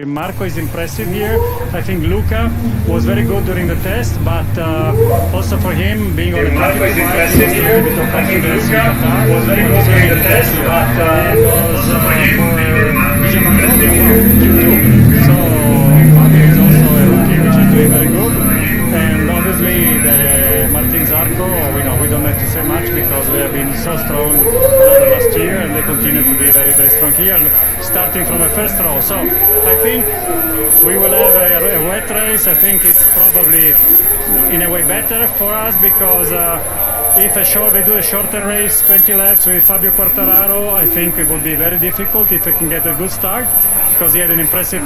Marco is impressive here. I think Luca was very good during the test, but also for him being on the Marco is 22 impressive here. I think Luca was very good during the test, but also for him being on Q2. So Fabio is also a rookie, which is doing very good. And obviously the Martin Zarco, we don't have to say much because they have been so strong last year and they continue to be very, very strong here, starting from the first row. So I think we will have a wet race. I think it's probably in a way better for us because if they do a shorter race, 20 laps with Fabio Quartararo, I think it will be very difficult if they can get a good start because he had an impressive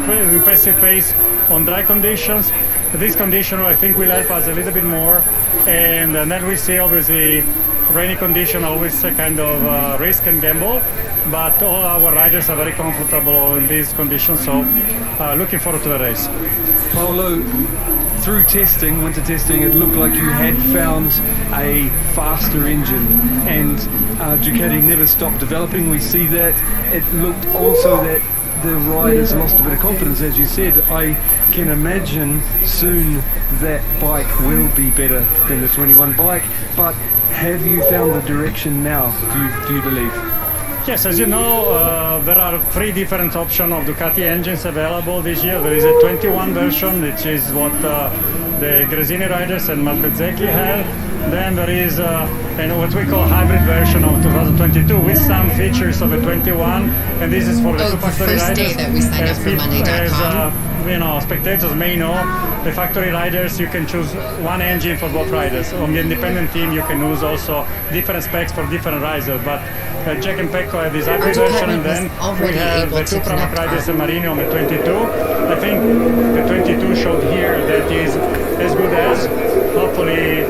pace on dry conditions. This condition, I think, will help us a little bit more. And then we see, obviously, rainy condition always a kind of risk and gamble. But all our riders are very comfortable in these conditions. So looking forward to the race. Paolo, through testing, winter testing, it looked like you had found a faster engine, and Ducati never stopped developing. We see that. It looked also that the riders lost a bit of confidence, as you said. I can imagine soon that bike will be better than the 21 bike, but have you found the direction now, do you believe? Yes, as you know, there are 3 different options of Ducati engines available this year. There is a 21 version, which is what the Gresini riders and Malpezzetti have. Then there is what we call hybrid version of 2022 with some features of a 21, and this is for the two factory riders. Day that we signed up for Monday.com. Spectators may know, the factory riders, you can choose one engine for both riders. On the independent team, you can use also different specs for different riders. But Jack and Pecco have this hybrid version, and then we have the two Pramac riders and Marini on the 22. I think the 22 showed here that is as good as. Hopefully,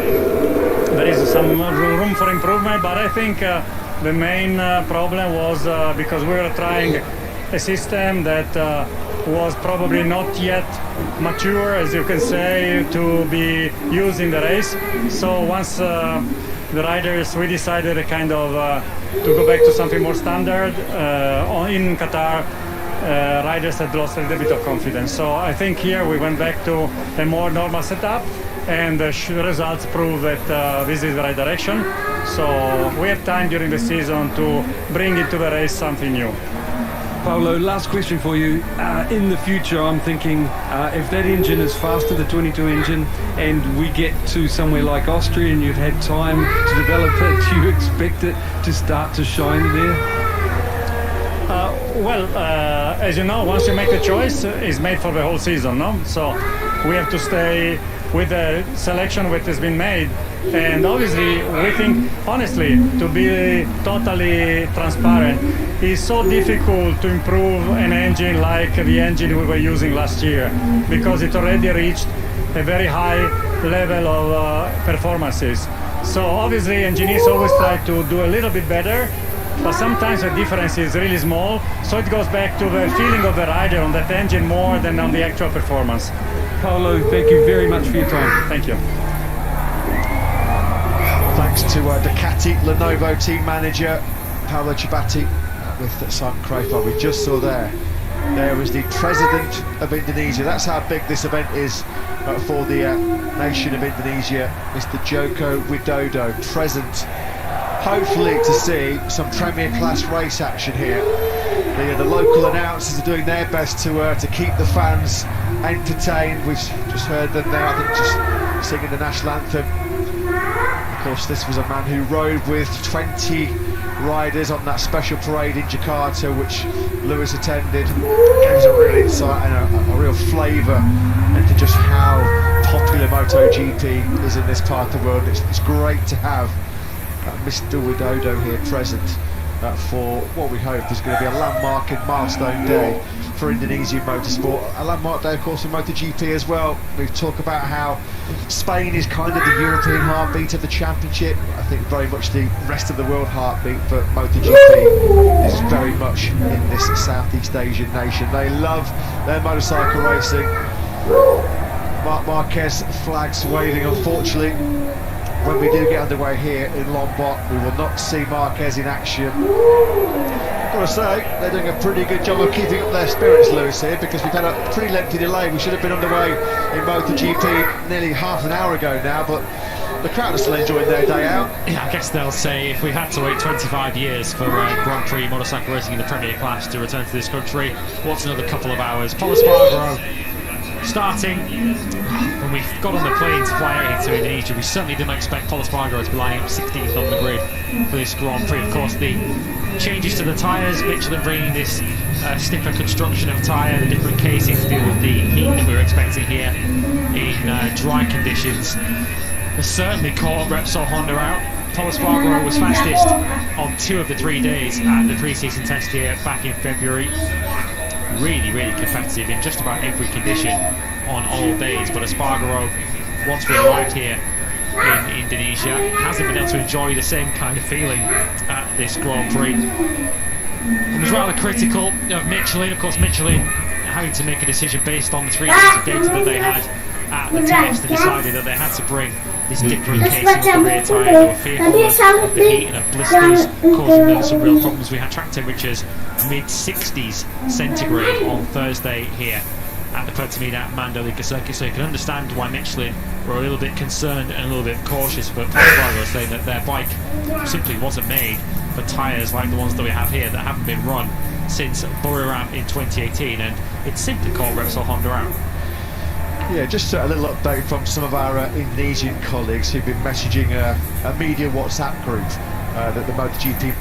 there is some room for improvement, but I think the main problem was because we were trying a system that was probably not yet mature, as you can say, to be used in the race. So once the riders, we decided kind of to go back to something more standard. In Qatar, riders had lost a little bit of confidence. So I think here we went back to a more normal setup, and the results prove that this is the right direction. So we have time during the season to bring into the race something new. Paolo, last question for you. In the future, I'm thinking if that engine is faster, the 22 engine, and we get to somewhere like Austria and you've had time to develop it, do you expect it to start to shine there? As you know, once you make the choice, it's made for the whole season, no? So we have to stay with the selection which has been made. And obviously, we think, honestly, to be totally transparent, it's so difficult to improve an engine like the engine we were using last year, because it already reached a very high level of performances. So obviously, engineers always try to do a little bit better, but sometimes the difference is really small. So it goes back to the feeling of the rider on that engine more than on the actual performance. Paolo, thank you very much for your time. Thank you. Thanks to Ducati Lenovo team manager Paolo Ciabatti with Simon Crafar. We just saw there was the president of Indonesia. That's how big this event is for the nation of Indonesia, Mr. Joko Widodo, present, hopefully to see some premier class race action here. The local announcers are doing their best to keep the fans entertained. We've just heard them there, I think, just singing the national anthem. Of course, this was a man who rode with 20 riders on that special parade in Jakarta, which Lewis attended. Gave us a real insight and a real flavour into just how popular MotoGP is in this part of the world. It's great to have Mr. Widodo here present for what we hope is going to be a landmark and milestone day for Indonesian motorsport. A landmark day, of course, for MotoGP as well. We talk about how Spain is kind of the European heartbeat of the championship. I think very much the rest of the world heartbeat for MotoGP is very much in this Southeast Asian nation. They love their motorcycle racing. Marc Marquez flags waving. Unfortunately, when we do get underway here in Lombok, we will not see Marquez in action. Got to say, they're doing a pretty good job of keeping up their spirits, Lewis, here, because we've had a pretty lengthy delay. We should have been underway in MotoGP nearly half an hour ago now, but the crowd are still enjoying their day out. Yeah, I guess they'll say if we had to wait 25 years for Grand Prix motorcycle racing in the Premier Class to return to this country, what's another couple of hours? Pol Espargaro starting. When we got on the plane to fly out into Indonesia, we certainly didn't expect Pol Espargaro to be lining up 16th on the grid for this Grand Prix. Of course, the changes to the tyres, Michelin bringing this stiffer construction of tyre, the different casing to deal with the heat that we were expecting here in dry conditions, has certainly caught Repsol Honda out. Pol Espargaro was fastest on 2 of the 3 days at the pre-season test here back in February. Really, really competitive in just about every condition on all days. But Espargaro, once we arrived here in Indonesia, hasn't been able to enjoy the same kind of feeling at this Grand Prix. And was rather critical of Michelin. Of course, Michelin having to make a decision based on the 3 days of data that they had at the test, and decided that they had to bring this different casing of the rear tyre. They were fearful of the heat and of blisters causing them some real problems. We had track temperatures mid-60s centigrade on Thursday here at the Pertamina Mandalika circuit, so you can understand why Michelin were a little bit concerned and a little bit cautious. But Espargaro saying that their bike simply wasn't made for tyres like the ones that we have here that haven't been run since Buriram in 2018, and it simply caught Repsol Honda out. Yeah, just a little update from some of our Indonesian colleagues who've been messaging a media WhatsApp group that the MotoGP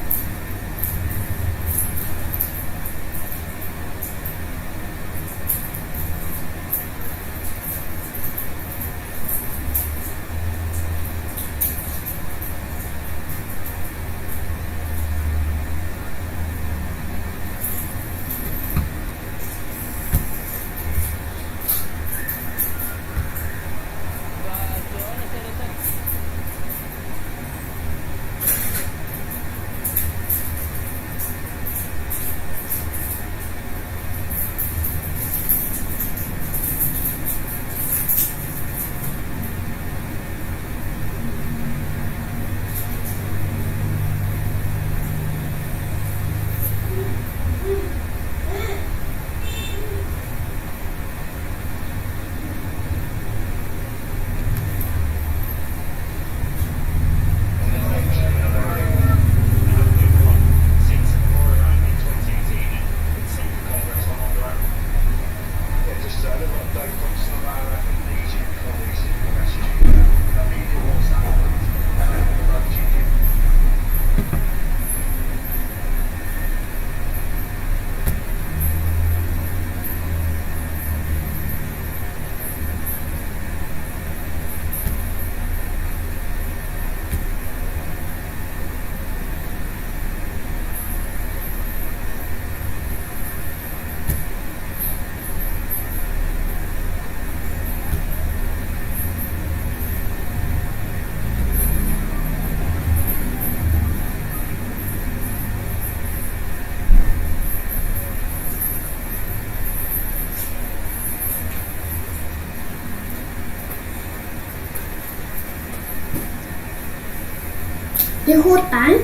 di hutan.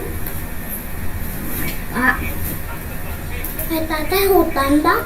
Pak, kita teh hutan, Pak.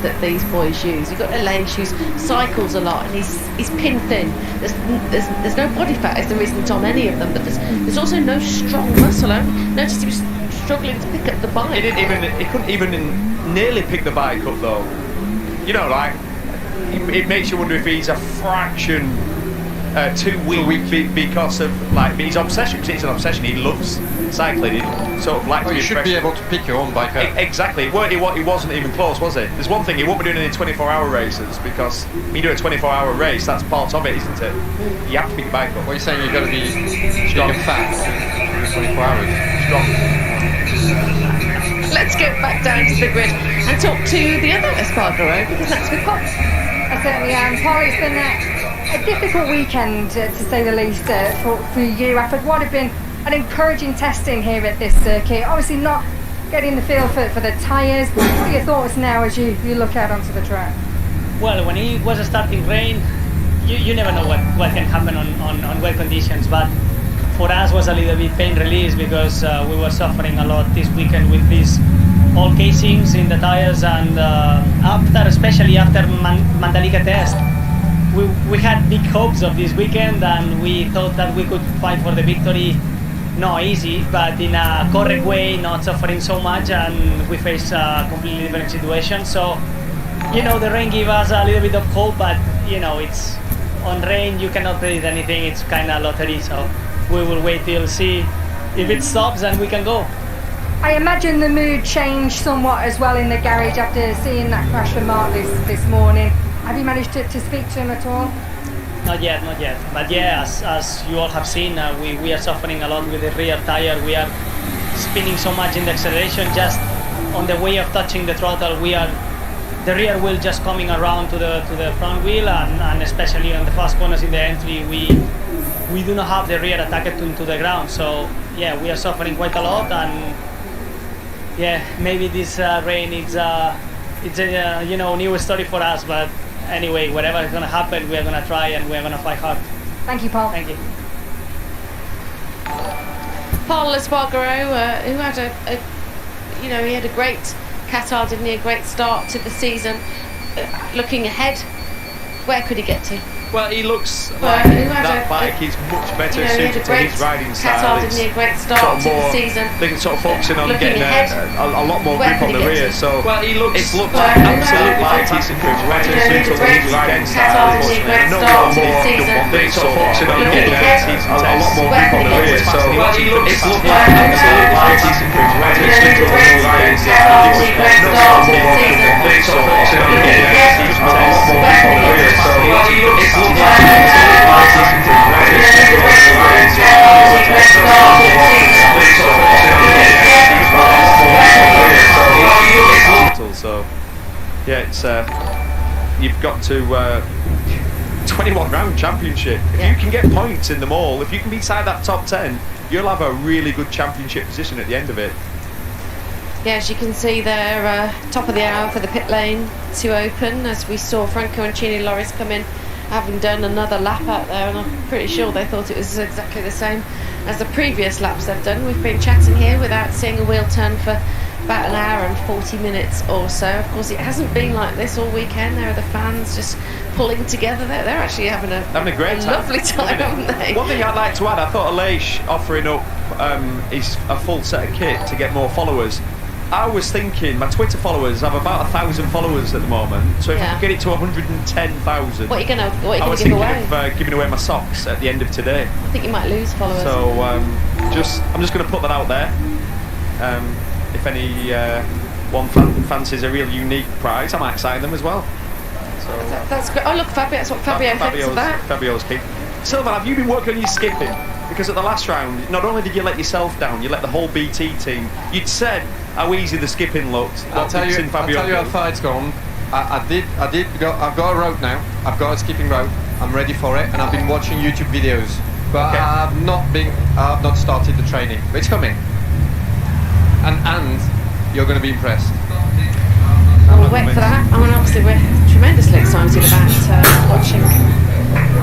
That these boys use. You've got Elias who cycles a lot, and he's pin thin. There's no body fat as there isn't on any of them, but there's also no strong muscle. I noticed he was struggling to pick up the bike. He couldn't even nearly pick the bike up though. You know, like it makes you wonder if he's a fraction too weak because of like his obsession. Because it's an obsession. He loves cycling. He sort of like to you be should be able to pick your own bike up. Exactly. He wasn't even close, was he? There's one thing, he won't be doing any 24-hour races because when you do a 24-hour race, that's part of it, isn't it? You have to pick your bike up. What are you saying? You've got to be strong and fat for 24 hours. Strong. Let's get back down to the grid and talk to the other Espargaro, because that's with Pop. I certainly am. Paul, it's been a difficult weekend, to say the least, for you. After what had been an encouraging testing here at this circuit, obviously not getting the feel for the tyres. What are your thoughts now as you look out onto the track? Well, when it was starting rain, you never know what can happen on wet conditions, but for us was a little bit pain release because we were suffering a lot this weekend with these old casings in the tires, and especially after Mandalika test, we had big hopes of this weekend, and we thought that we could fight for the victory. Not easy, but in a correct way, not suffering so much, and we faced a completely different situation. So, the rain gave us a little bit of hope, but it's on rain, you cannot predict anything. It's kind of lottery, so we will wait till see if it stops and we can go. I imagine the mood changed somewhat as well in the garage after seeing that crash with Mark this morning. Have you managed to speak to him at all? Not yet. But yeah, as you all have seen, we are suffering a lot with the rear tire. We are spinning so much in the acceleration. Just on the way of touching the throttle, the rear wheel just coming around to the front wheel, and especially on the fast corners in the entry, we do not have the rear attached to the ground. So yeah, we are suffering quite a lot, and yeah, maybe this rain it's a new story for us, but. Anyway, whatever is going to happen, we are going to try and we are going to fight hard. Thank you, Paul. Thank you. Paul Espargaro, who had he had a great Qatar, didn't he? A great start to the season. Looking ahead, where could he get to? Well, he looks like that bike is much better suited to his riding style. It's a great start to the season. They're sort of focusing on getting a lot more Where grip on the rear. So he looks absolutely fantastic. Better suited to his riding style. No more they're sort of focusing on getting a lot more grip on the rear. So he looks absolutely fantastic. Better suited to his riding style. No more they're sort of focusing on getting a lot more grip on the rear. So he looks so yeah, it's you've got to 21 round championship. If you can get points in them all, if you can be inside that top 10, you'll have a really good championship position at the end of it. Yeah, as you can see there, top of the hour for the pit lane to open, as we saw Franco and Chini Loris come in, having done another lap out there, and I'm pretty sure they thought it was exactly the same as the previous laps they've done. We've been chatting here without seeing a wheel turn for about an hour and 40 minutes or so. Of course, it hasn't been like this all weekend. There are the fans just pulling together. They're actually having a great time. Lovely time, haven't they? One thing I'd like to add, I thought Aleix offering up a full set of kit to get more followers. I was thinking my Twitter followers have about 1,000 followers at the moment, so if I could get it to 110,000, what are you gonna give away? I was thinking of giving away my socks at the end of today. I think you might lose followers. So I'm just going to put that out there. If any one fancies a real unique prize, I might sign them as well. So that's great. Oh look, Fabio, that's what Fabio thinks of that. Fabio's key. Silvan, have you been working on your skipping? Because at the last round, not only did you let yourself down, you let the whole BT team. You'd said how easy the skipping looked. I'll tell you how far it's gone. I've got a rope now. I've got a skipping rope. I'm ready for it, and I've been watching YouTube videos. But I've not started the training. But it's coming. And you're going to be impressed. We'll wait for that. I mean, obviously we're tremendously excited about watching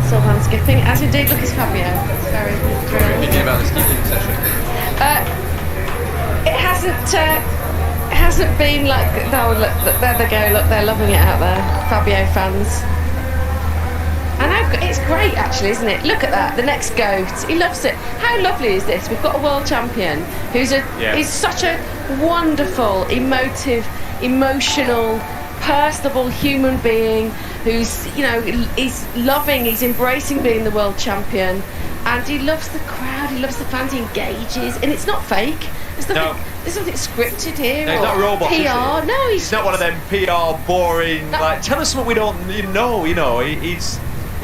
Silvan skipping, as indeed look is Fabio. It's very thrilling. Thinking about the skipping session. It hasn't been like. Oh look, there they go. Look, they're loving it out there, Fabio fans. And it's great, actually, isn't it? Look at that, the next goat. He loves it. How lovely is this? We've got a world champion who's he's such a wonderful, emotional personable human being who's, you know, he's loving, he's embracing being the world champion, and he loves the crowd, he loves the fans, he engages, and it's not fake. There's nothing scripted here. No, he's not a robot. PR. No, he's not one of them PR boring. No. Like, tell us something we don't know. You know, he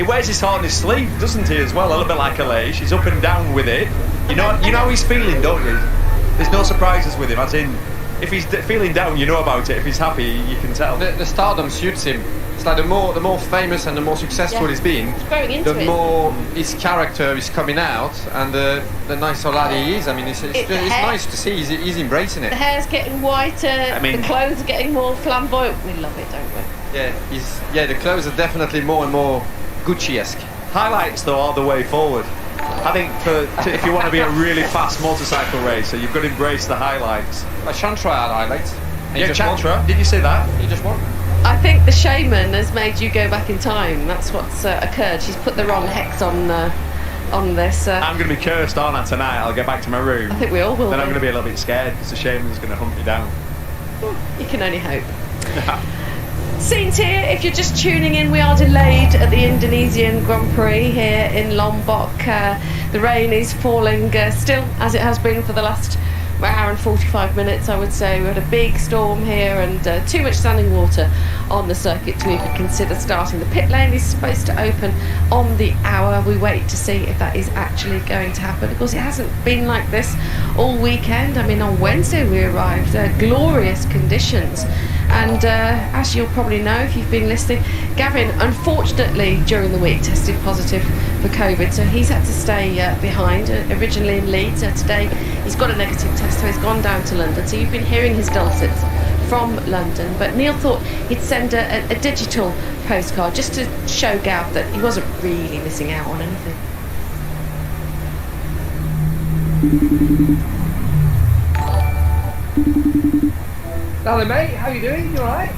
wears his heart on his sleeve, doesn't he? As well, a little bit like Aleix. He's up and down with it. You know how he's feeling, don't you? There's no surprises with him. As in, if he's feeling down, you know about it. If he's happy, you can tell. The stardom suits him. It's like the more famous and the more successful he's been, the more his character is coming out, and the nicer lad he is. I mean, it's nice to see. He's embracing it. The hair's getting whiter. The clothes are getting more flamboyant. We love it, don't we? Yeah, the clothes are definitely more and more Gucci-esque. Highlights though are the way forward. I think if you want to be a really fast motorcycle racer, you've got to embrace the highlights. Like Chantra had highlights. Yeah, Chantra. Did you see that? He just won. I think the shaman has made you go back in time. That's what's occurred. She's put the wrong hex on this. I'm going to be cursed, aren't I, tonight? I'll get back to my room. I think we all will. Then I'm going to be a little bit scared because the shaman's going to hunt me down. You can only hope. Scenes here, if you're just tuning in, we are delayed at the Indonesian Grand Prix here in Lombok. The rain is falling still, as it has been for the last hour and 45 minutes, I would say. We had a big storm here and too much standing water on the circuit to even consider starting. The pit lane is supposed to open on the hour. We wait to see if that is actually going to happen. Of course, it hasn't been like this all weekend. I mean, on Wednesday we arrived, glorious conditions. And as you'll probably know if you've been listening, Gavin, unfortunately, during the week tested positive for COVID, so he's had to stay behind, originally in Leeds. Today he's got a negative test, so he's gone down to London. So you've been hearing his dulcets from London, but Neil thought he'd send a digital postcard just to show Gav that he wasn't really missing out on anything. Hello mate, how you doing? You alright?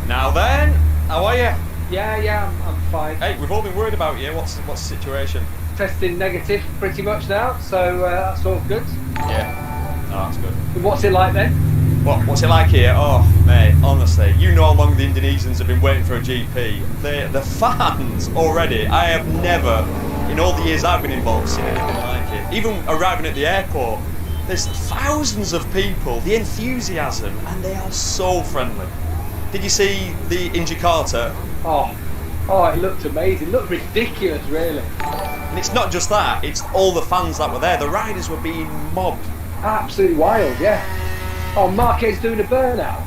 Now then, how are you? Yeah, I'm fine. Hey, we've all been worried about you. What's the situation? Testing negative pretty much now, so that's all good. Yeah, no, that's good. What's it like then? What's it like here? Oh, mate, honestly, you know how long the Indonesians have been waiting for a GP. The fans already, I have never, in all the years I've been involved, seen anything like it. Even arriving at the airport, there's thousands of people, the enthusiasm, and they are so friendly. Did you see in Jakarta? Oh, it looked amazing. It looked ridiculous, really. And it's not just that, it's all the fans that were there. The riders were being mobbed. Absolutely wild, yeah. Oh, Marquez doing a burnout.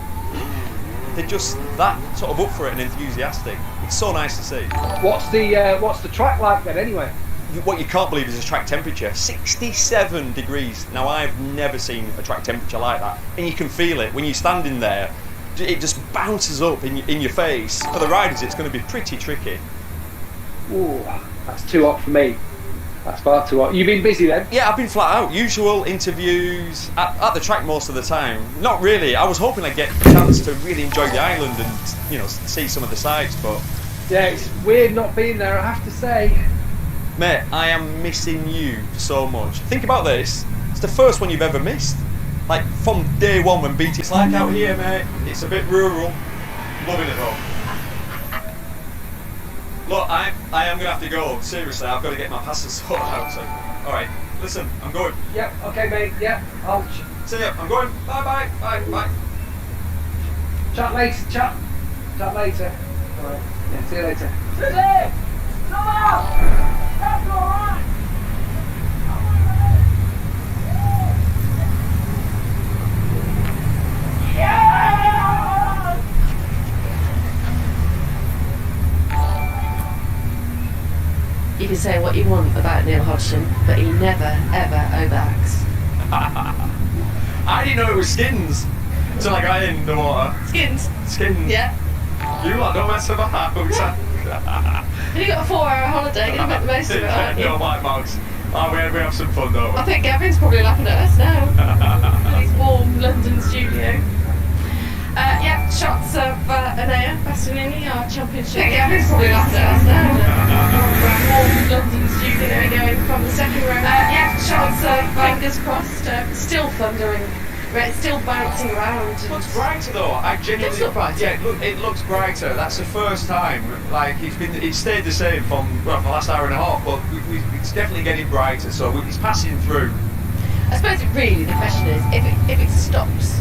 They're just that sort of up for it and enthusiastic. It's so nice to see. What's the track like then, anyway? What you can't believe is the track temperature, 67 degrees. Now, I've never seen a track temperature like that. And you can feel it when you're standing there. It just bounces up in your face. For the riders, it's going to be pretty tricky. Ooh, that's too hot for me. That's far too hot. You've been busy then? Yeah, I've been flat out. Usual interviews at the track most of the time. Not really. I was hoping I'd get a chance to really enjoy the island and, you know, see some of the sights, but... Yeah, it's weird not being there, I have to say. Mate, I am missing you so much. Think about this. It's the first one you've ever missed. Like, from day one when BT... It's like out here, mate. It's a bit rural. Loving it though. Look, I am going to have to go. Seriously, I've got to get my passes sorted out. So. Alright, listen, I'm going. Yep, okay, mate. Yep, I'll... See ya, I'm going. Bye. Chat later. Alright, yeah, see you later. Today! Come on! That's alright! You can say what you want about Neil Hodgson, but he never, ever overacts. I didn't know it was skins until I got in the water. Skins? Yeah. You lot don't mess about. You got a 4-hour holiday, you're going to make the most of it, aren't you? No, my mouse. We have some fun, don't we? I think Gavin's probably laughing at us now. In his warm London studio. Yeah, shots of Anea Bastianini, our championship. I think Gavin's probably laughing at us now. Warm London studio going from the second row. Yeah, shots of fingers crossed, still thundering It's still bouncing around. It looks brighter though. I genuinely. It looks brighter. Yeah, it looks brighter. That's the first time. Like it's stayed the same for the last hour and a half, but it's definitely getting brighter. So it's passing through. I suppose the question is, if it stops,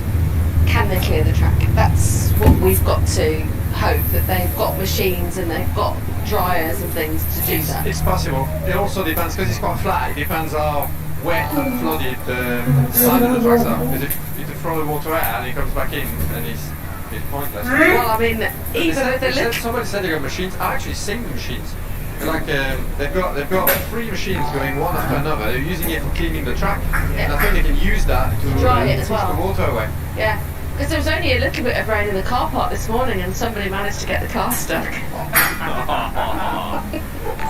can they clear the track? That's what we've got to hope, that they've got machines and they've got dryers and things to do that. It's possible. It also depends, because it's quite flat, it depends how wet and flooded the side of the tracks are. Because if you throw the water out and it comes back in, then it's pointless. Well, I mean, even with the somebody said they got machines. I actually seen the machines. Like they've got 3 machines going one after another. They're using it for cleaning the track, and I think they can use that to dry it as push well. the water away. Yeah, because there was only a little bit of rain in the car park this morning, and somebody managed to get the car stuck.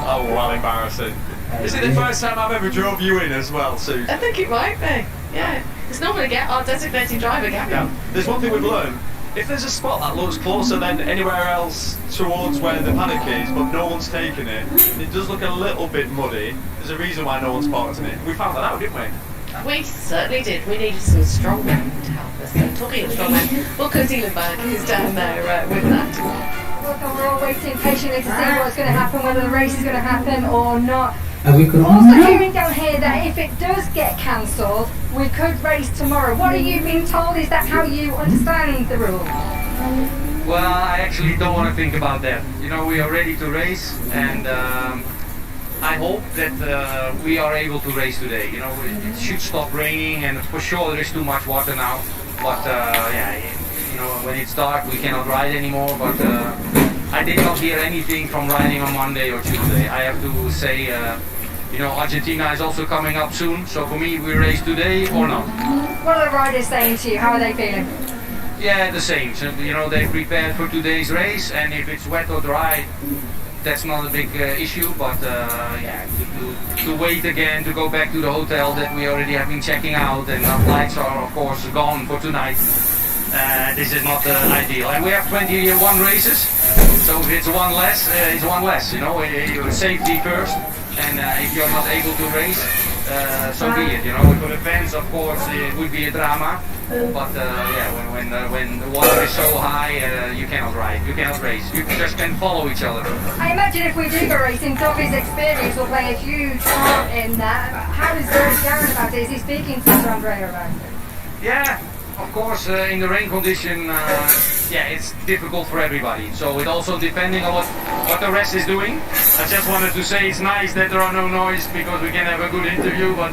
Oh, well, embarrassing. Is it the first time I've ever drove you in as well, Sue? I think it might be. Yeah, it's normally our designated driver, Gavin. Yeah. There's one thing we've learned. If there's a spot that looks closer than anywhere else towards where the panic is, but no one's taken it, and it does look a little bit muddy, there's a reason why no one's parked in it. We found that out, didn't we? We certainly did. We needed some strong men to help us. So talking of strong men, look at Zealandberg, who's down there with that. Look, we're all waiting patiently to see what's going to happen, whether the race is going to happen or not. Are we going Also hearing down here that if it does get cancelled, we could race tomorrow. What are you being told? Is that how you understand the rule? Well, I actually don't want to think about that. You know, we are ready to race, and I hope that we are able to race today. You know, it should stop raining, and for sure there is too much water now. But yeah, you know, when it's dark, we cannot ride anymore. But I did not hear anything from riding on Monday or Tuesday. I have to say, you know, Argentina is also coming up soon. So for me, we race today or not. What are the riders saying to you? How are they feeling? Yeah, the same. So, you know, they prepared for today's race, and if it's wet or dry, that's not a big issue. But yeah, to wait again, to go back to the hotel that we already have been checking out, and our flights are of course gone for tonight. This is not ideal. And we have 21 races, so if it's one less, it's one less. You know, safety first, and if you're not able to race, so be it. You know, for the fans, of course, it would be a drama. But yeah, when the water is so high, you cannot ride, you cannot race, you just can follow each other. I imagine if we do go racing, Dobby's experience will play a huge part in that. How does Darren about it? Is he speaking to Andrea about it? Yeah, of course, in the rain condition, yeah, it's difficult for everybody. So it also depending on what the rest is doing. I just wanted to say it's nice that there are no noise because we can have a good interview, but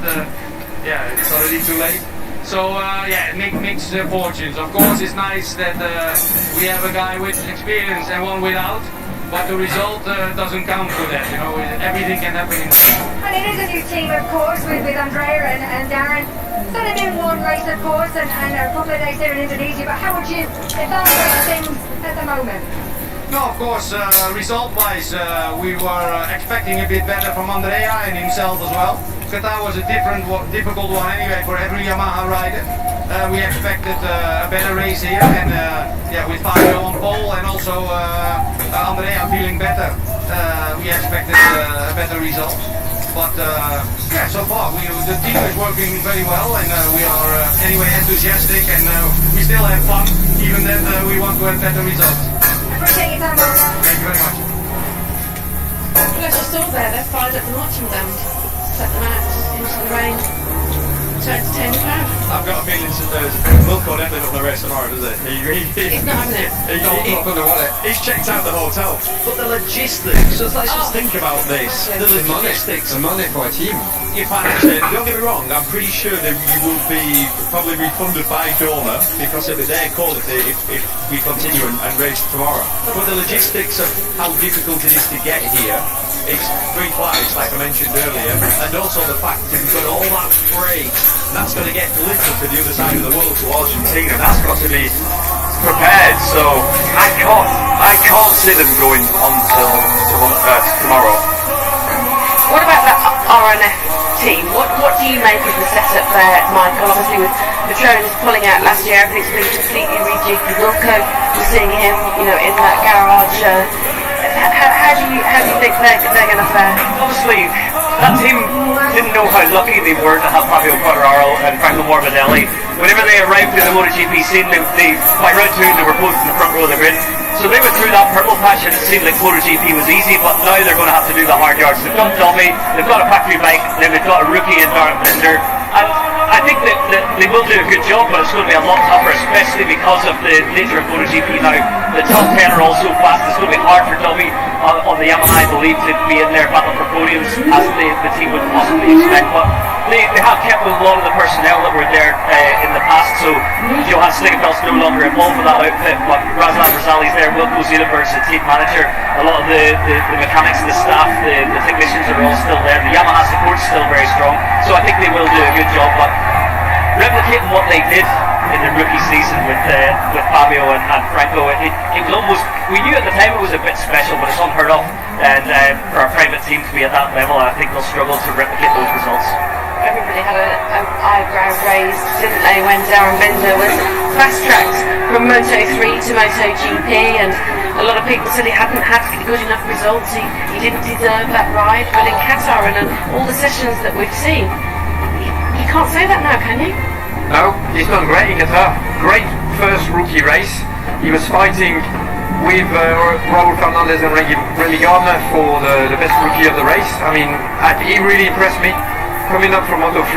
yeah, it's already too late. So yeah, mixed fortunes. Of course, it's nice that we have a guy with experience and one without, but the result doesn't count for that. You know, everything can happen in the And it is a new team, of course, with Andrea and Darren. It's only been one race, of course, and a couple of days here in Indonesia. But how would you evaluate things at the moment? No, of course, result-wise, we were expecting a bit better from Andrea and himself as well. Qatar was a difficult one anyway for every Yamaha rider. We expected a better race here, and yeah, with Fabio on pole and also Andrea feeling better, we expected a better result. But yeah, so far the team is working very well, and we are anyway enthusiastic, and we still have fun, even then we want to have better results. Appreciate your time, Andrea. Thank you very much. Well, as you saw there, they've fired up the marching band, set them out into the rain to entertain the crowd. I've got a feeling Wilco definitely not going to race tomorrow, does it? He's not having it. He's checked out the hotel. But the logistics, so let's just think about this. The logistics. The money for a team. If don't get me wrong, I'm pretty sure that you will be probably refunded by Dormer because it'll be their call if we continue and race tomorrow. But the logistics of how difficult it is to get here, it's 3 flights, like I mentioned earlier, and also the fact that we've got all that freight, and that's going to get delivered to the other side of the world, to Argentina. That's got to be prepared. So I can't see them going on till tomorrow. What about that RNF team? What do you make of the setup there, Michael? Obviously with Petronas pulling out last year, everything's been completely rejigged with Wilco. We're seeing him, you know, in that garage. How do you think they're going to fare? Obviously, that team didn't know how lucky they were to have Fabio Quartararo and Franco Morbidelli whenever they arrived in the MotoGP scene, by round 2 they were posted in the front row of the grid. So they went through that purple patch and it seemed like MotoGP was easy, but now they're going to have to do the hard yards. They've got Tommy, they've got a factory bike, then they've got a rookie in Darren Binder. And I think that they will do a good job, but it's going to be a lot tougher, especially because of the nature of MotoGP now. The top 10 are all so fast, it's going to be hard for Tommy on the Yamaha, I believe, to be in there battling for podiums as the team would possibly expect. But they have kept with a lot of the personnel that were there in the past, so Johan Slingerfeld's no longer involved with that outfit, but Razvan Razali's there, Wilco Zielenberg's the team manager, a lot of the mechanics, the staff, the technicians are all still there, the Yamaha support's still very strong, so I think they will do a good job, but replicating what they did in the rookie season with Fabio and Franco, it was almost, we knew at the time it was a bit special, but it's unheard of, and for a private team to be at that level, I think they'll struggle to replicate those results. Everybody had an eyebrow raised, didn't they, when Darren Binder was fast-tracked from Moto3 to MotoGP, and a lot of people said he hadn't had good enough results, he didn't deserve that ride, but in Qatar and all the sessions that we've seen, you can't say that now, can you? No, he's done great in Qatar. Great first rookie race. He was fighting with Raul Fernandez and Remy Gardner for the best rookie of the race. I mean, he really impressed me. Coming up from Moto3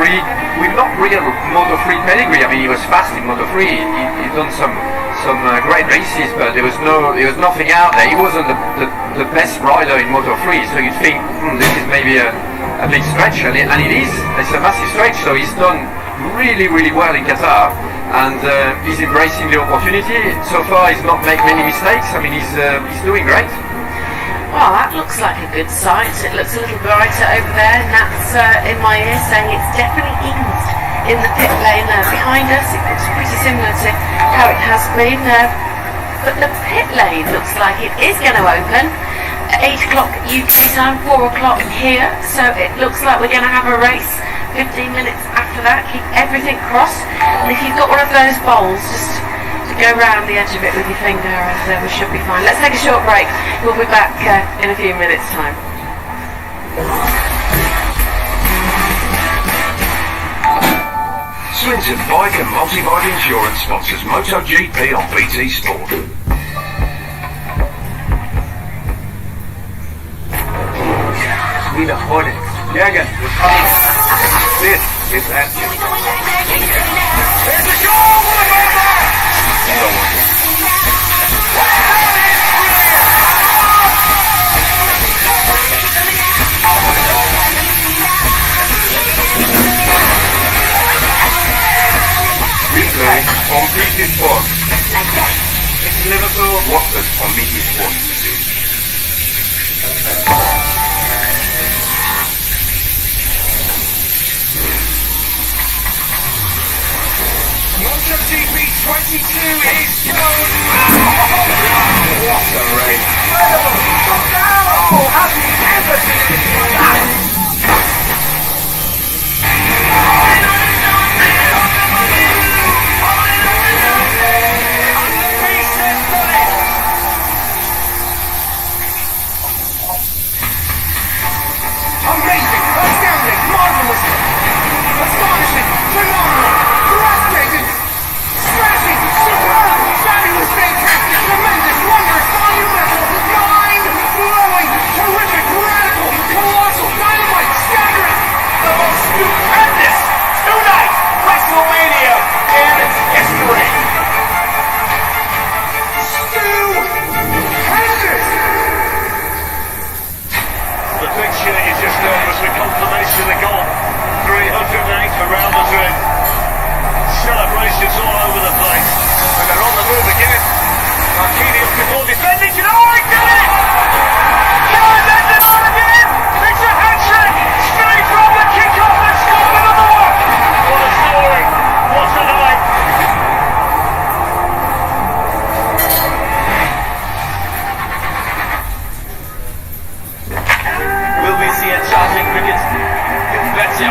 with not real Moto3 pedigree. I mean, he was fast in Moto3. He'd done some great races, but there was nothing out there. He wasn't the best rider in Moto3, so you'd think this is maybe a big stretch, and it is. It's a massive stretch. So he's done really, really well in Qatar, and he's embracing the opportunity. So far, he's not made many mistakes. I mean, he's doing great. Well, that looks like a good sight. It looks a little brighter over there. Nat's in my ear saying it's definitely eased in the pit lane behind us. It looks pretty similar to how it has been. But the pit lane looks like it is going to open at 8 o'clock UK time, 4 o'clock here. So it looks like we're going to have a race 15 minutes after that. Keep everything crossed. And if you've got one of those bowls, just go round the edge of it with your finger and we should be fine. Let's take a short break. We'll be back in a few minutes' time. Swinton Bike and Multi-Bike Insurance sponsors MotoGP on BT Sport. We the Hornets. Jürgen, we're coming. This is Aston. There's a goal! Replay on BT Sport. It's Liverpool. Watford on BT Sport. MotoGP 22 is going. What a race! Oh, have you ever seen anything like that? Amazing, astounding, marvelous, astonishing, phenomenal, breathtaking, smashing, superb, fabulous, fantastic, tremendous, wondrous, monumental, mind-blowing, terrific, radical, colossal, dynamite, staggering, the most stupendous two-night WrestleMania in history. Stupendous! The picture is just was the confirmation of the goal. 308 for Real Madrid. Celebrations all over the place. And they're on the move again. Marquinhos before defending. Oh, he did it! Guys, that's it on again! It's a hat-trick! Straight from the kick-off and scored another one! What a story! What a night! Will we see a charging cricket? You betcha.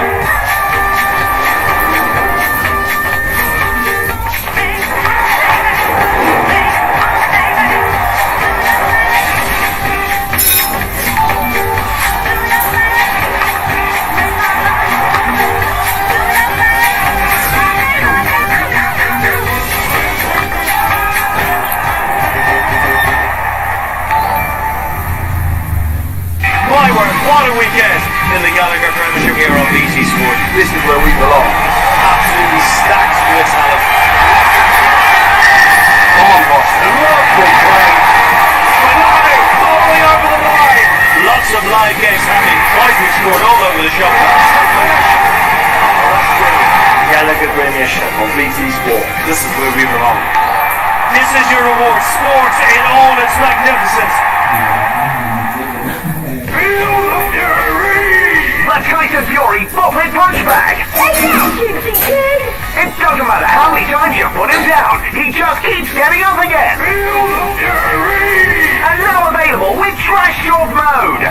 BT Sport. This is where we belong. Absolutely stacked with talent. Come on, boss. Lovely play. Benani falling over the line. Lots of live games happening. Clyde scored all over the shop. Gallagher Premiership on BT Sport. This is where we belong. This is your reward. Sports in all its magnificence. Feel the fury! The Tyson Fury Buffet Punchback! It doesn't matter how many times you put him down, he just keeps getting up again. Feel the fury! And now available with Trash Talk mode.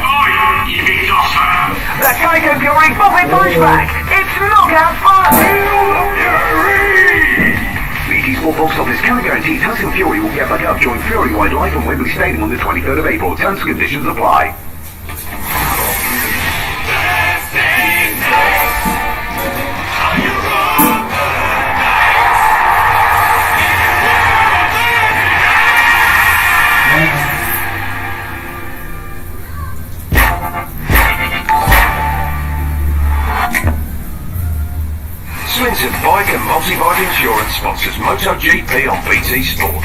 The Tyson Fury Buffet Punchback! It's knockout fun! Feel the fury! BT Sport box office can guarantee Tyson Fury will get back up during Fury Wide live from Wembley Stadium on the 23rd of April. Terms and conditions apply. Swinton Bike and Multi-Bike Insurance sponsors MotoGP on BT Sport.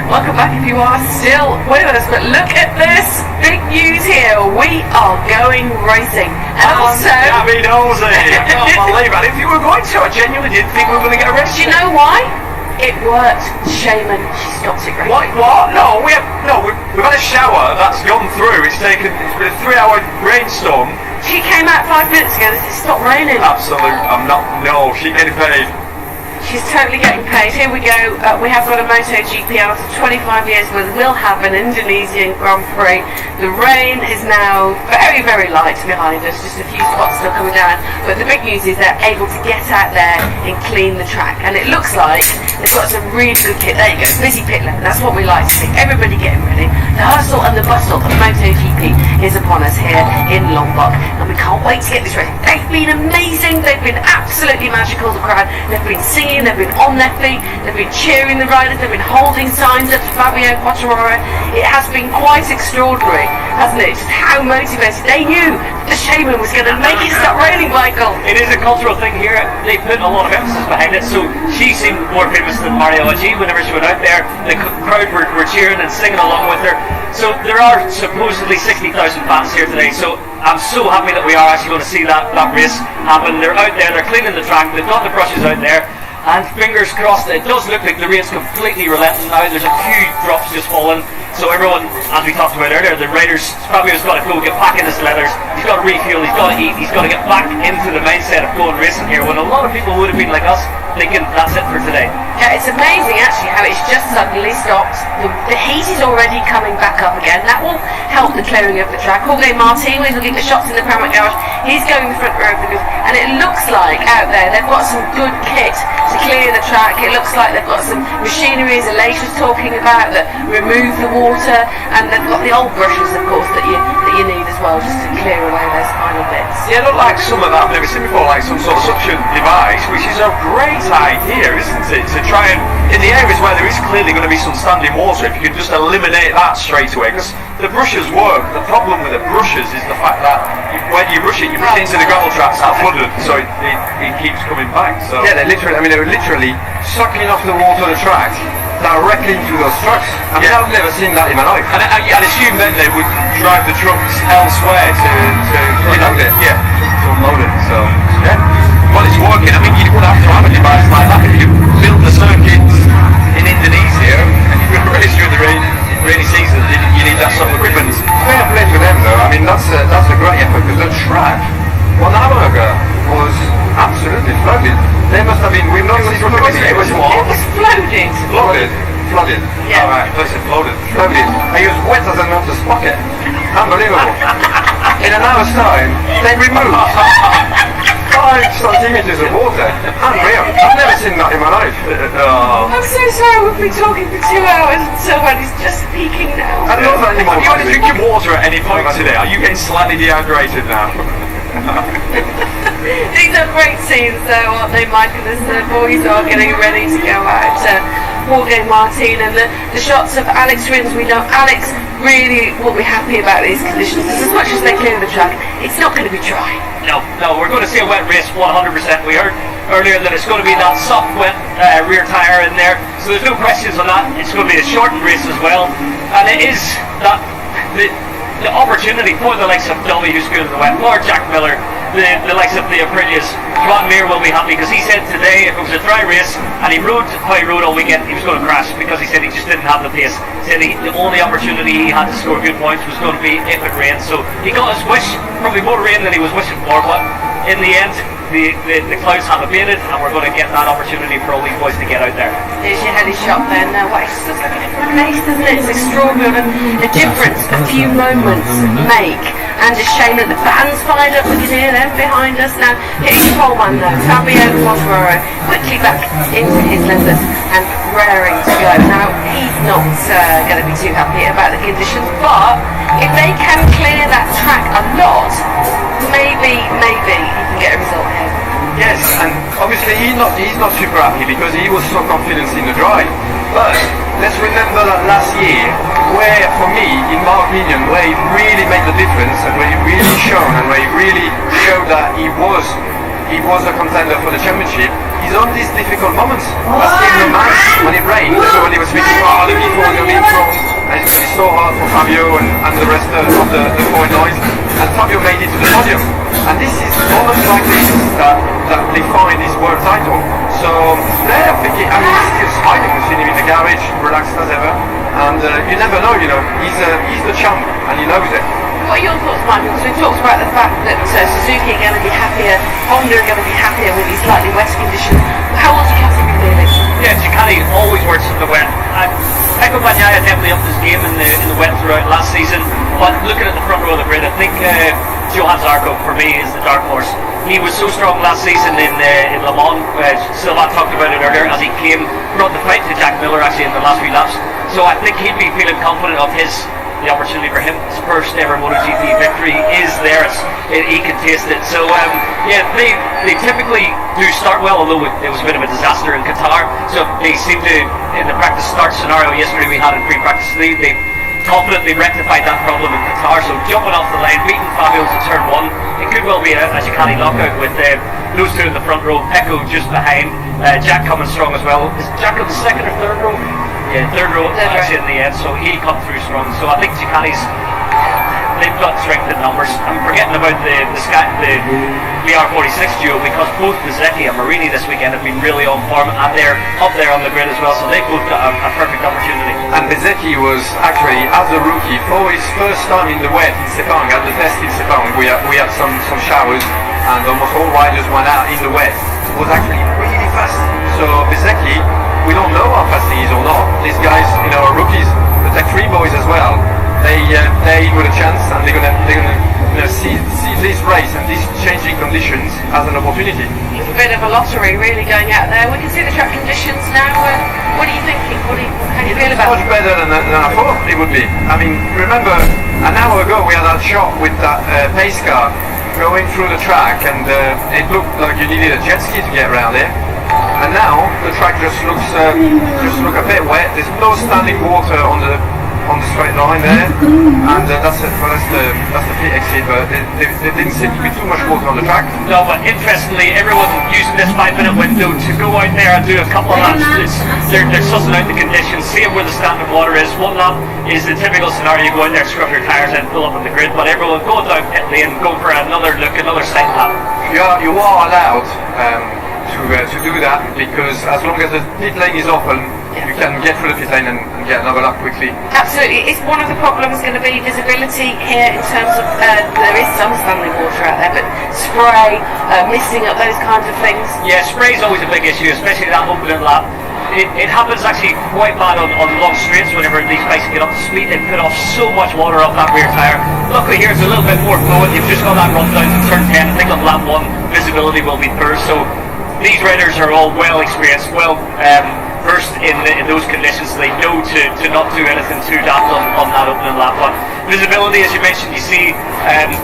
Welcome back if you are still with us, but look at this big news here. We are going racing. And also... Gabby Nosey! I can't believe it. If you were going to, I genuinely didn't think we were going to get a race. Do you know why? It worked. Shaman, she stopped it right. What? No, we've had a shower that's gone through. It's been a 3-hour rainstorm. She came out 5 minutes ago. It stopped raining. Absolute. She's getting paid. She's totally getting paid. Here we go. We have got a MotoGP after 25 years where we'll have an Indonesian Grand Prix. The rain is now very, very light behind us. Just a few spots still coming down. But the big news is they're able to get out there and clean the track. And it looks like they've got some really good kit. There you go. Busy pit lane. That's what we like to see. Everybody getting ready. The hustle and the bustle of MotoGP is upon us here in Lombok. And we can't wait to get this race. They've been amazing. They've been absolutely magical. The crowd. They've been singing. They've been on their feet, they've been cheering the riders, they've been holding signs up to Fabio Quartararo. It has been quite extraordinary, hasn't it? Just how motivated. They knew the Shaman was going to make it stop raining, Michael. It is a cultural thing here. They put a lot of emphasis behind it. So she seemed more famous than Mario G whenever she went out there. The crowd were cheering and singing along with her. So there are supposedly 60,000 fans here today. So I'm so happy that we are actually going to see that race happen. They're out there, they're cleaning the track, they've got the brushes out there. And fingers crossed, it does look like the rain's completely relenting now. There's a few drops just falling. So everyone, as we talked about earlier, the riders, Fabio's got to go get back in his leathers. He's got to refuel, he's got to eat, he's got to get back into the mindset of going racing here, when a lot of people would have been like us, thinking that's it for today. Yeah, it's amazing actually how it's just suddenly stopped. The heat is already coming back up again. That will help the clearing of the track. Jorge Martin was looking at the shots in the Paramount Garage. He's going the front row because, and it looks like out there they've got some good kit to clear the track. It looks like they've got some machinery, as Alicia's talking about, that remove the water, and they've got the old brushes, of course, that you need as well, just to clear away those final bits. Yeah, not like some of that I've never seen before, like some sort of suction device, which is a great idea, isn't it? To try and, in the areas where there is clearly going to be some standing water, if you can just eliminate that straight away, because the brushes work. The problem with the brushes is the fact that when you brush it into the gravel tracks that flooded, so it keeps coming back. So yeah, they were literally sucking off the water on the track directly into those trucks. I mean, I've never seen that in my life. And I'd assume then they would drive the trucks elsewhere to unload it. Yeah, to unload it. So yeah, well, it's working. I mean, you would have to have a device like that if you build the circuits in Indonesia and you race during the rainy season. You need that sort of equipment. Fair play to them, though. I mean, that's a great effort, because the track 1 hour ago was absolutely flooded. They must have been. We've not seen it. It was what? It was flooded. Flooded. Yeah. Alright, listen, flooded. I was wet as a nut's pocket. Unbelievable. In an hour's time, they removed 5 centimetres of water. Unreal. I've never seen that in my life. I'm so sorry, we've been talking for 2 hours and somebody's just peeking now. I don't know Have you had a drink of water at any point today? Are you getting slightly dehydrated now? These are great scenes though, aren't they, Michael, as the boys are getting ready to go out. Jorge Martin and the shots of Alex Rins. We know Alex really will be happy about these conditions, because as much as they clear the track, it's not going to be dry. No, we're going to see a wet race 100%. We heard earlier that it's going to be that soft, wet rear tyre in there, so there's no questions on that. It's going to be a shortened race as well, and it is that the opportunity for the likes of Dolly, who's good in the wet, or Jack Miller, the likes of the Aprilias. Ron Mir will be happy, because he said today if it was a dry race and he rode how he rode all weekend, he was going to crash, because he said he just didn't have the pace. He said the only opportunity he had to score good points was going to be if it rained. So he got his wish, probably more rain than he was wishing for, but in the end the clouds have abated, and we're going to get that opportunity for all these boys to get out there. There's your heady shot then. Wow, it's just like a different race, doesn't it? It's extraordinary. The difference a few moments make. And a shame that the band's fired up. We can hear them behind us now. Here's your poleman though, Fabio Quartararo, quickly back into his lenses and raring to go. Now, he's not going to be too happy about the conditions, but if they can clear that track a lot, maybe he can get a result here. Yes, and obviously he's not super happy, because he was so confident in the drive. But let's remember that last year, where for me, in my opinion, where he really made the difference, and where he really shone, and where he really showed that he was a contender for the championship, is on these difficult moments. Last year, when it rained, everybody was thinking, oh, the people are going to be in front, and it's going to be so hard for Fabio and the rest of the four noise. And Fabio made it to the podium. And this is moments like this that define this world title. So they're thinking, I mean, he's still smiling, we've seen him in the garage, relaxed as ever. And you never know, he's the champ, and he knows it. What are your thoughts, Michael? Because we talked about the fact that Suzuki are going to be happier, Honda are going to be happier with these slightly wet conditions. How will Ducati be feeling? Yeah, Ducati always works in the wet. Pecco Bagnaia definitely upped his game in the wet throughout last season, but looking at the front row of the grid, I think Johan Zarco for me is the dark horse. He was so strong last season in Le Mans. Silva talked about it earlier, as he brought the fight to Jack Miller actually in the last few laps. So I think he'd be feeling confident of the opportunity for him. His first ever MotoGP victory is there. He can taste it. So they typically do start well, although it was a bit of a disaster in Qatar. So they seem to, in the practice start scenario yesterday we had in pre-practice today, they confidently rectified that problem in Qatar. So jumping off the line, beating Fabio to turn 1, it could well be a Ducati knockout with those two in the front row, Pecco just behind, Jack coming strong as well. Is Jack on the second or third row? Yeah, third row actually in the end, so he'll come through strong. So I think Ducati's, they've got strength in numbers. I'm forgetting about the VR46 duo, because both Bezzecchi and Marini this weekend have been really on form, and they're up there on the grid as well, so they've both got a perfect opportunity. And Bezzecchi was actually, as a rookie, for his first time in the wet in Sepang, at the test in Sepang, we had some showers, and almost all riders went out in the wet. It was actually really fast. So Bezzecchi, we don't know how fast he is or not. These guys, are rookies. The Tech 3 boys as well. They with a chance, and they're gonna see this race and these changing conditions as an opportunity. It's a bit of a lottery, really, going out there. We can see the track conditions now. What are you thinking? How do you feel about it? Much better than I thought it would be. I mean, remember an hour ago we had that shot with that pace car going through the track, and it looked like you needed a jet ski to get around there. And now the track just looks a bit wet. There's no standing water on the straight line there, and that's the pit exit. But there didn't seem to be too much water on the track. No, but interestingly, everyone using this 5-minute window to go out there and do a couple of laps. They're sussing out the conditions, seeing where the standing water is. One lap is the typical scenario: you go out there, scrub your tyres, and pull up on the grid. But everyone go down pit lane, go for another look, another sight lap. You are allowed to do that, because as long as the pit lane is open, you can get through the pit lane and get another lap quickly. Absolutely. Is one of the problems going to be visibility here in terms of there is some standing water out there, but spray, missing up, those kinds of things? Yeah, spray is always a big issue, especially that opening lap. It happens actually quite bad on long straights whenever these bikes get up to speed. They put off so much water off that rear tyre. Luckily here it's a little bit more fluid. You've just got that run down to turn 10. I think on lap 1 visibility will be poor. So these riders are all well experienced, well versed in those conditions, so they know to not do anything too daft on that opening lap. But visibility, as you mentioned, you see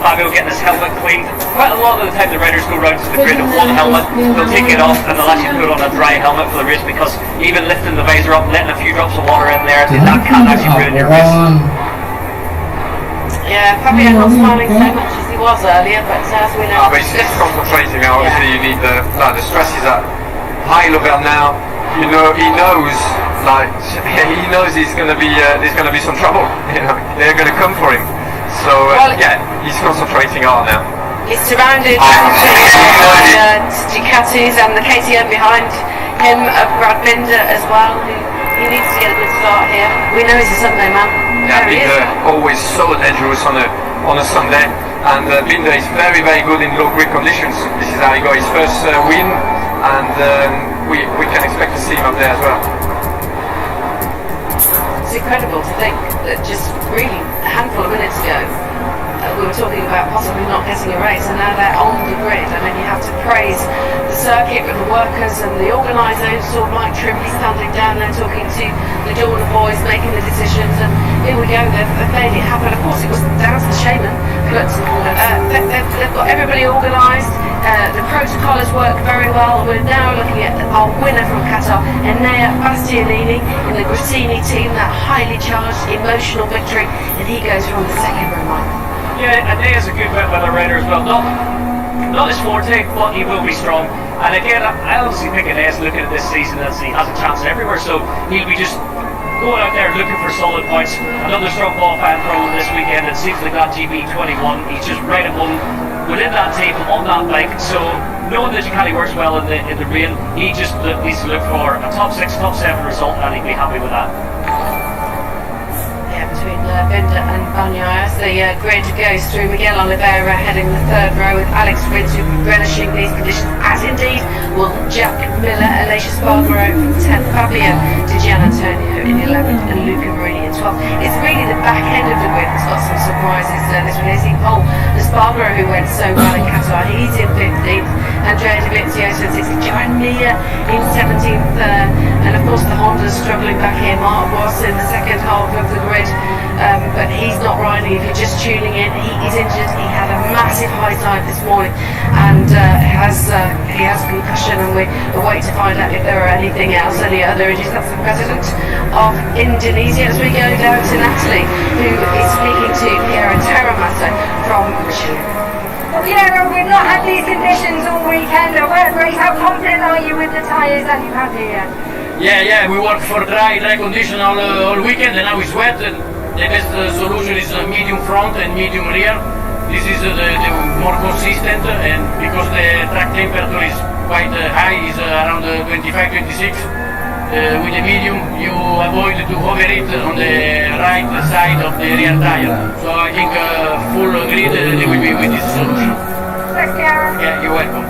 Fabio getting his helmet cleaned. Quite a lot of the time the riders go round to the grid with one helmet, they'll take it off and they'll actually put on a dry helmet for the race, because even lifting the visor up, letting a few drops of water in there, that can actually ruin your race. Yeah, Fabio not smiling so much as he was earlier, but as we know, but he's concentrating. Obviously, you need the stress is at high level now. You know, he knows he's going to be there's going to be some trouble. You know, they're going to come for him. So he's concentrating hard now. He's surrounded by Ducatis and the KTM behind him, Brad Binder as well. He needs to get a good start here. We know he's a Sunday man. Yeah, Binder always so dangerous on a Sunday, and Binder is very, very good in low grid conditions. This is how he got his first win, and we can expect to see him up there as well. It's incredible to think that just really a handful of minutes ago we were talking about possibly not getting a race, and now they're on the grid. I mean, you have to praise the circuit with the workers and the organisers, sort of like Trimley standing down there talking to the Dorna boys, making the decisions, and here we go, they've made it happen. Of course, it was down to the Shaman, but they've got everybody organised. The protocol has worked very well. We're now looking at our winner from Qatar, Enea Bastianini, in the Grassini team, that highly charged, emotional victory, and he goes from the second row line. Yeah, Enea's a good wet weather rider as well. Not his forte, but he will be strong. And again, I honestly think Enea's looking at this season as he has a chance everywhere, so he'll be just going out there looking for solid points. Another strong qualifying pro this weekend. It seems like that GB21. He's just right at home within that table on that bike. So knowing that Ducati works well in the rain, he just needs to look for a top 6, top 7 result, and he'd be happy with that. Between Binder and Bagnaia as the grid goes through. Miguel Oliveira heading the third row with Alex Rins relishing these conditions, as indeed will Jack Miller, Alicia Spargaro from 10th, Fabio Di Gianantonio in 11th, and Luca Marini in 12th. It's really the back end of the grid that's got some surprises this week. As Paul Spargaro, who went so well in Qatar, he's in 15th, Andrea Di Vizioso in 16th, Johan Mir in 17th, and of course the Honda's struggling back here. Mark was in the second half of the grid. But he's not riding. If you're just tuning in, he is injured. He had a massive high tide this morning, and he has concussion, and we wait to find out if there are anything else, any other injuries. That's the president of Indonesia. As we go down to Natalie, who is speaking to Piero Teramato from Chile. Well, Piero, we've not had these conditions all weekend. A wet race. How confident are you with the tyres that you've had here? Yeah, we work for dry condition all weekend, and now it's wet. And the best solution is medium front and medium rear. This is the more consistent, and because the track temperature is quite high, is around 25-26. With the medium, you avoid to hover it on the right side of the rear tire. So I think full grid they will be with this solution. Thanks, Piero. Yeah, you're welcome.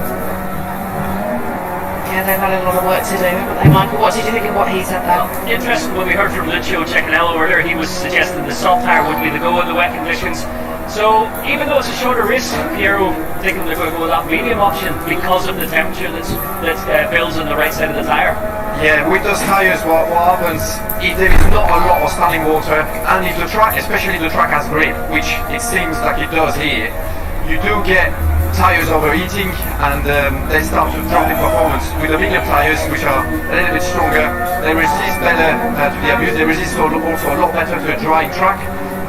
Yeah, they've had a lot of work to do, haven't they, Michael? What did you think of what he said there? Interesting, when we heard from Lucio Cecchinello earlier, he was suggesting the soft tire would be the go in the wet conditions. So even though it's a shorter race, Piero thinking they're going to go with that medium option because of the temperature that builds on the right side of the tire. Yeah, with those tires, what happens if there is not a lot of standing water, and if the track, especially the track has grip, which it seems like it does here, you do get tires overheating, and they start to drop in performance. With the medium tires, which are a little bit stronger, they resist better to the abuse. They resist also a lot better to a drying track.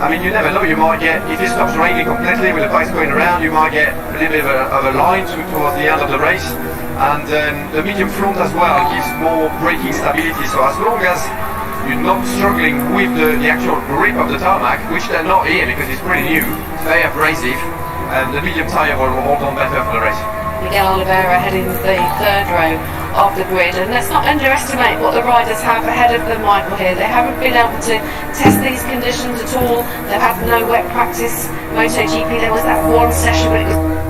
I mean, you never know, you might get, if it stops raining completely with the bikes going around, you might get a little bit of a line towards the end of the race. And the medium front as well gives more braking stability. So as long as you're not struggling with the actual grip of the tarmac, which they're not here because it's pretty new, very abrasive, and the medium tyre will hold on better for the race. Miguel Oliveira heading the third row of the grid, and let's not underestimate what the riders have ahead of them, Michael, here. They haven't been able to test these conditions at all. They've had no wet practice. MotoGP, there was that one session, but it was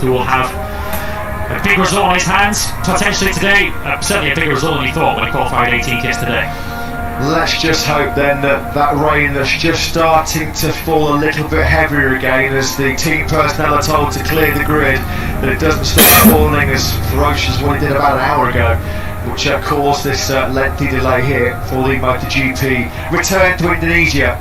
who will have a big result on his hands, potentially today. Certainly a bigger result than he thought when he qualified 18th yesterday. Let's just hope then that rain that's just starting to fall a little bit heavier again as the team personnel are told to clear the grid, that it doesn't start falling as ferocious as what it did about an hour ago, which caused this lengthy delay here for the MotoGP return to Indonesia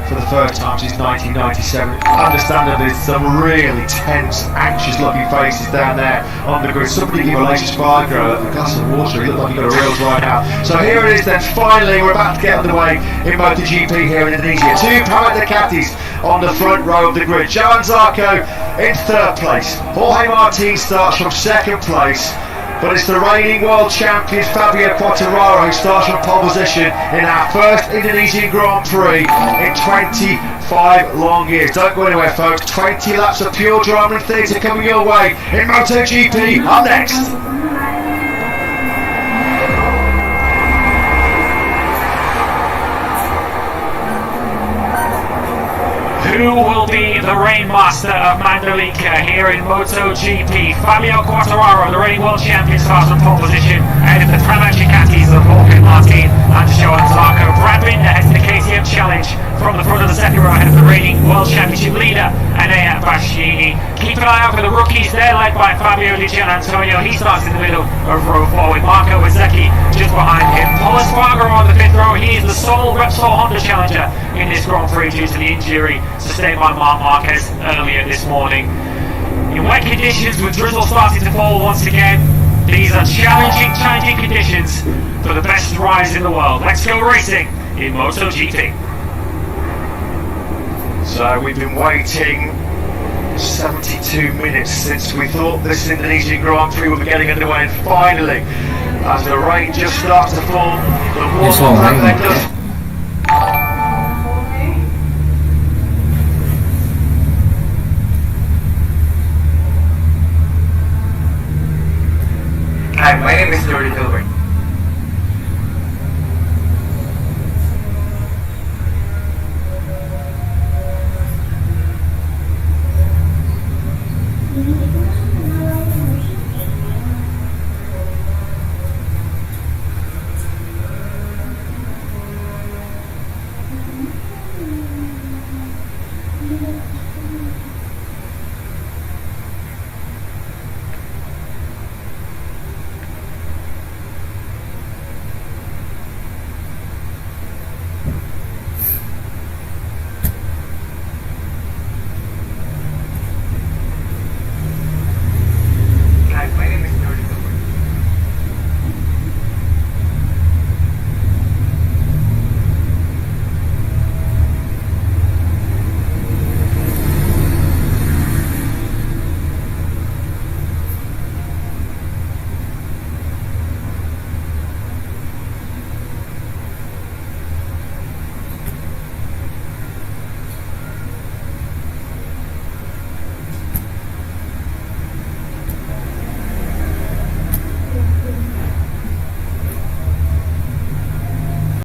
for the first time since 1997. Understandably, some really tense, anxious looking faces down there on the grid. Somebody give Aleix Spargo a glass of water, he looked like he got a real dry mouth. So here it is then, finally we're about to get underway in MotoGP here in Indonesia. Two Pramac Ducatis on the front row of the grid. Johan Zarco in third place. Jorge Martin starts from second place. But it's the reigning world champion Fabio Quartararo who starts from pole position in our first Indonesian Grand Prix in 25 long years. Don't go anywhere, folks. 20 laps of pure drama and theatre coming your way in MotoGP. Up next. Who will be the rainmaster of Mandalika here in MotoGP? Fabio Quartararo, the reigning world champion, starts on pole position, and in the Pramac Ducatis of Jorge Martin and Johan Zarco. Brad Binder heads the KTM Challenge from the front of the second row ahead of the reigning world championship leader, Enea Bastianini. Keep an eye out for the rookies. They're led by Fabio Di Gianantonio. He starts in the middle of row 4 with Marco Bezzecchi just behind him. Paul Espargaro on the fifth row. He is the sole Repsol Honda challenger in this Grand Prix due to the injury sustained by Marc Marquez earlier this morning. In wet conditions with drizzle starting to fall once again, these are challenging conditions for the best riders in the world. Let's go racing in MotoGP. So we've been waiting 72 minutes since we thought this Indonesian Grand Prix would be getting underway, and finally, as the rain just starts to fall, the warm-up lap then does. Hi, my name is Jordi Tilbury.